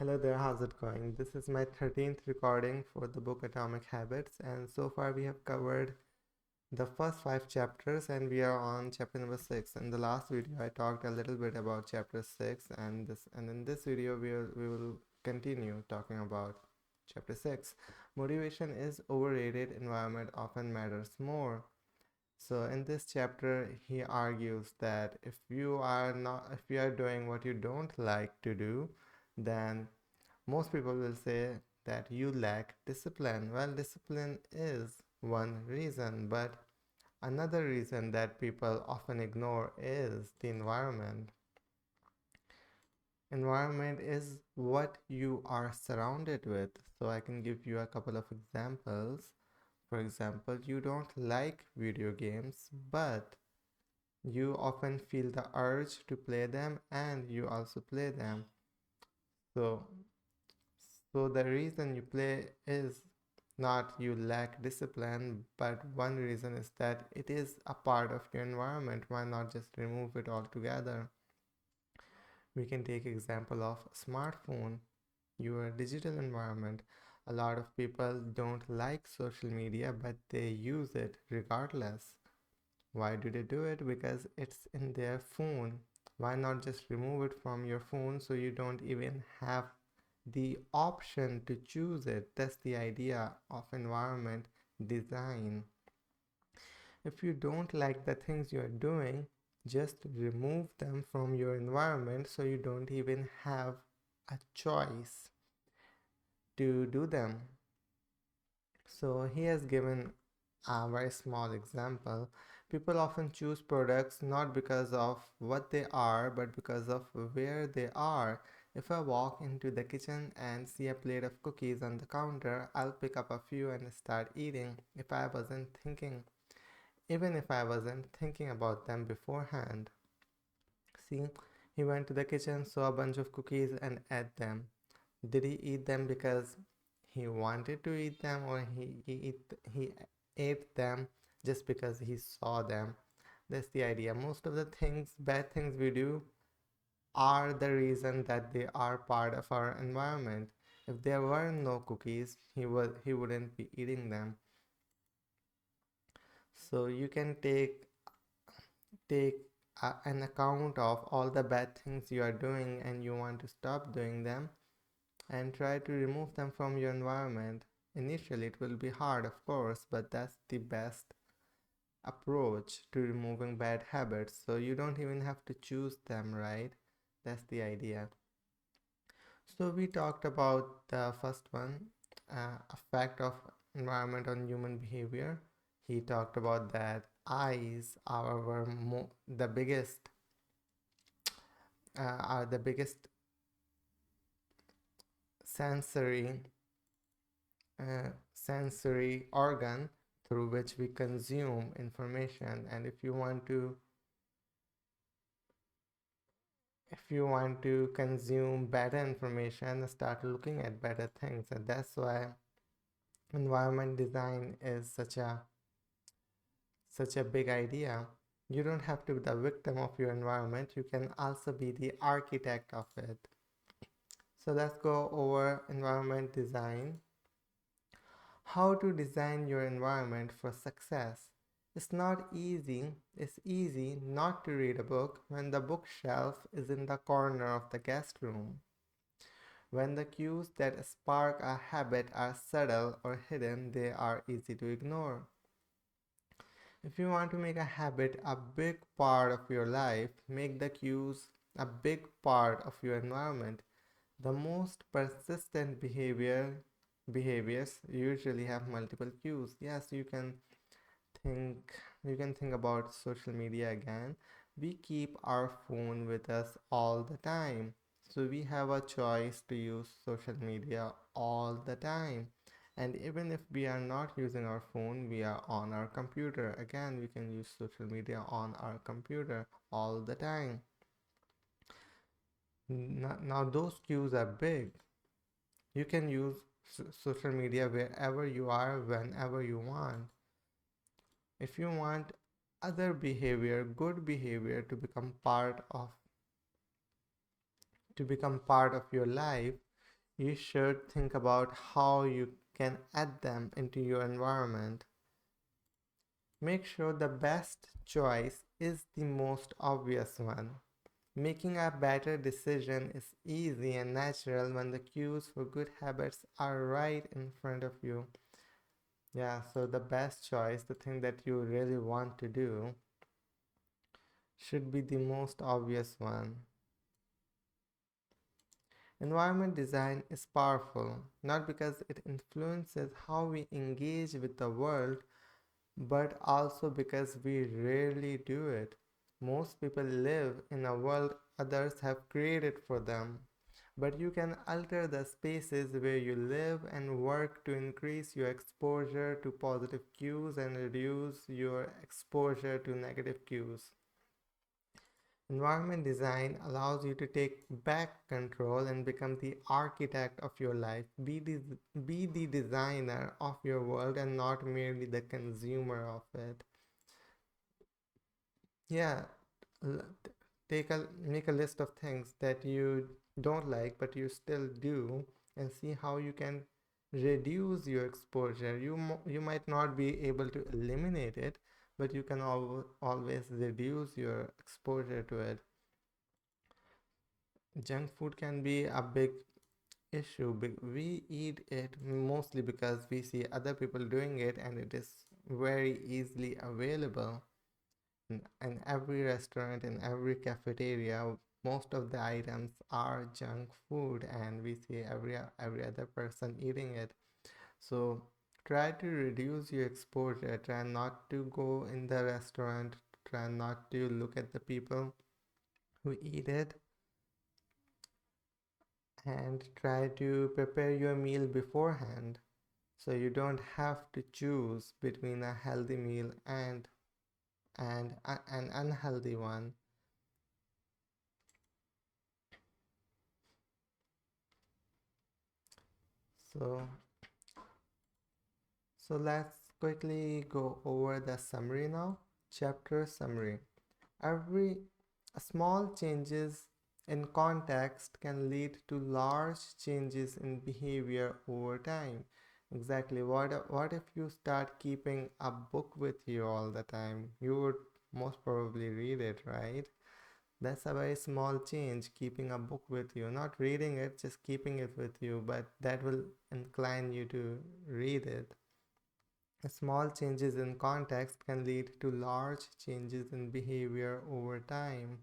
Hello there, how's it going? This is my 13th recording for the book Atomic Habits, and so far we have covered the first 5 chapters and we are on chapter number 6. In the last video, I talked a little bit about chapter 6, and in this video, we will continue talking about chapter 6. Motivation is overrated, environment often matters more. So in this chapter, he argues that if you are doing what you don't like to do, then most people will say that you lack discipline. Well, discipline is one reason, but another reason that people often ignore is the environment. Environment is what you are surrounded with. So I can give you a couple of examples. For example, you don't like video games, but you often feel the urge to play them and you also play them. So So the reason you play is not you lack discipline, but one reason is that it is a part of your environment. Why not just remove it altogether? We can take example of smartphone, your digital environment. A lot of people don't like social media, but they use it regardless. Why do they do it? Because it's in their phone. Why not just remove it from your phone so you don't even have the option to choose it? That's the idea of environment design. If you don't like the things you're doing, just remove them from your environment so you don't even have a choice to do them. So he has given a very small example. People often choose products not because of what they are, but because of where they are. If I walk into the kitchen and see a plate of cookies on the counter, I'll pick up a few and start eating. Even if I wasn't thinking about them beforehand. See, he went to the kitchen, saw a bunch of cookies, and ate them. Did he eat them because he wanted to eat them, or he ate them just because he saw them? That's the idea. Most of the bad things we do, are the reason that they are part of our environment. If there were no cookies, he wouldn't be eating them. So you can take an account of all the bad things you are doing and you want to stop doing them and try to remove them from your environment. Initially, it will be hard, of course, but that's the best approach to removing bad habits. So you don't even have to choose them, right? That's the idea. So we talked about the first one, effect of environment on human behavior. He talked about that eyes the biggest are the biggest sensory sensory organ through which we consume information. And if you want to consume better information, start looking at better things. And that's why environment design is such a big idea. You don't have to be the victim of your environment, you can also be the architect of it. So let's go over environment design. How to design your environment for success. It's not easy. It's easy not to read a book when the bookshelf is in the corner of the guest room. When the cues that spark a habit are subtle or hidden, they are easy to ignore. If you want to make a habit a big part of your life, make the cues a big part of your environment. The most persistent behaviors usually have multiple cues. Yes, think you can think about social media again. We keep our phone with us all the time. So we have a choice to use social media all the time. And even if we are not using our phone, we are on our computer. Again, we can use social media on our computer all the time. Now those cues are big. You can use social media wherever you are, whenever you want. If you want good behavior to become part of your life, You should think about how you can add them into your environment. Make sure the best choice is the most obvious one. Making a better decision is easy and natural when the cues for good habits are right in front of you. Yeah, so the best choice, the thing that you really want to do, should be the most obvious one. Environment design is powerful, not because it influences how we engage with the world, but also because we rarely do it. Most people live in a world others have created for them, but you can alter the spaces where you live and work to increase your exposure to positive cues and reduce your exposure to negative cues. Environment design allows you to take back control and become the architect of your life. Be the designer of your world and not merely the consumer of it. Yeah, l- take a make a list of things that you don't like but you still do and see how you can reduce your exposure. You might not be able to eliminate it, but you can always reduce your exposure to it. Junk food can be a big issue. We eat it mostly because we see other people doing it and it is very easily available. In every restaurant, in every cafeteria, most of the items are junk food and we see every other person eating it. So try to reduce your exposure. Try not to go in the restaurant. Try not to look at the people who eat it, and try to prepare your meal beforehand so you don't have to choose between a healthy meal and an unhealthy one. So so let's quickly go over the summary now. Chapter summary. Every small changes in context can lead to large changes in behavior over time. Exactly. What if you start keeping a book with you all the time? You would most probably read it, right? That's a very small change, keeping a book with you. Not reading it, just keeping it with you, but that will incline you to read it. Small changes in context can lead to large changes in behavior over time.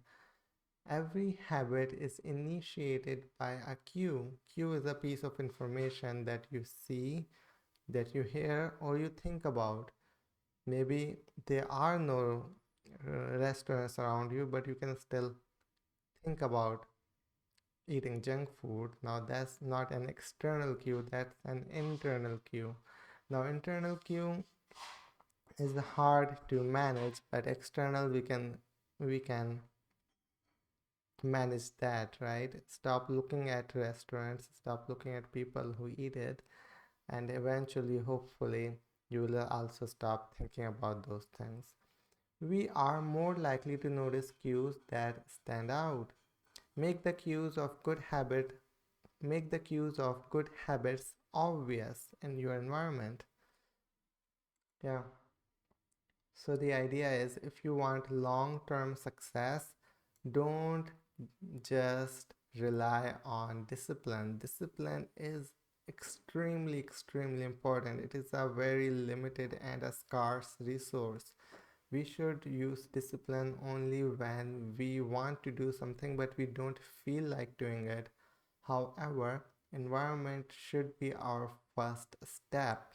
Every habit is initiated by a cue. Cue is a piece of information that you see, that you hear, or you think about. Maybe there are no restaurants around you, but you can still think about eating junk food. Now, that's not an external cue, that's an internal cue. Now, internal cue is hard to manage, but external we can manage that, right? Stop looking at restaurants, stop looking at people who eat it, and eventually, hopefully, you will also stop thinking about those things. We are more likely to notice cues that stand out. Make the cues of good habit Make the cues of good habits obvious in your environment. Yeah. So the idea is if you want long-term success, don't just rely on discipline. Discipline is extremely important. It is a very limited and a scarce resource. We should use discipline only when we want to do something but we don't feel like doing it. However, environment should be our first step.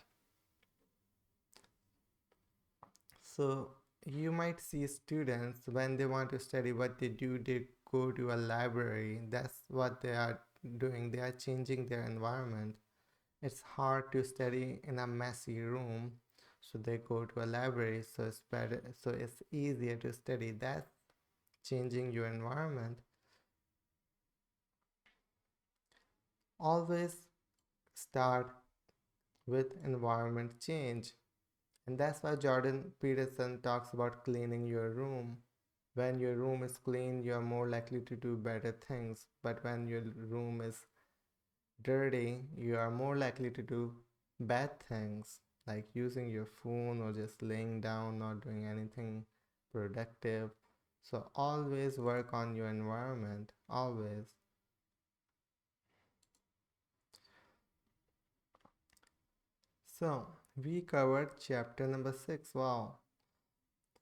So you might see students when they want to study, what they do, they go to a library. That's what they are doing. They are changing their environment. It's hard to study in a messy room, so they go to a library. So it's easier to study. That's changing your environment. Always start with environment change. And that's why Jordan Peterson talks about cleaning your room. When your room is clean, you're more likely to do better things. But when your room is dirty, you are more likely to do bad things like using your phone or just laying down, not doing anything productive. So always work on your environment, always. So we covered chapter number 6. Wow.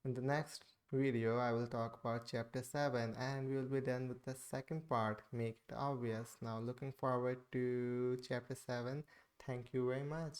In the next video, I will talk about chapter 7 and we will be done with the second part, Make It Obvious. Now, looking forward to chapter 7. Thank you very much.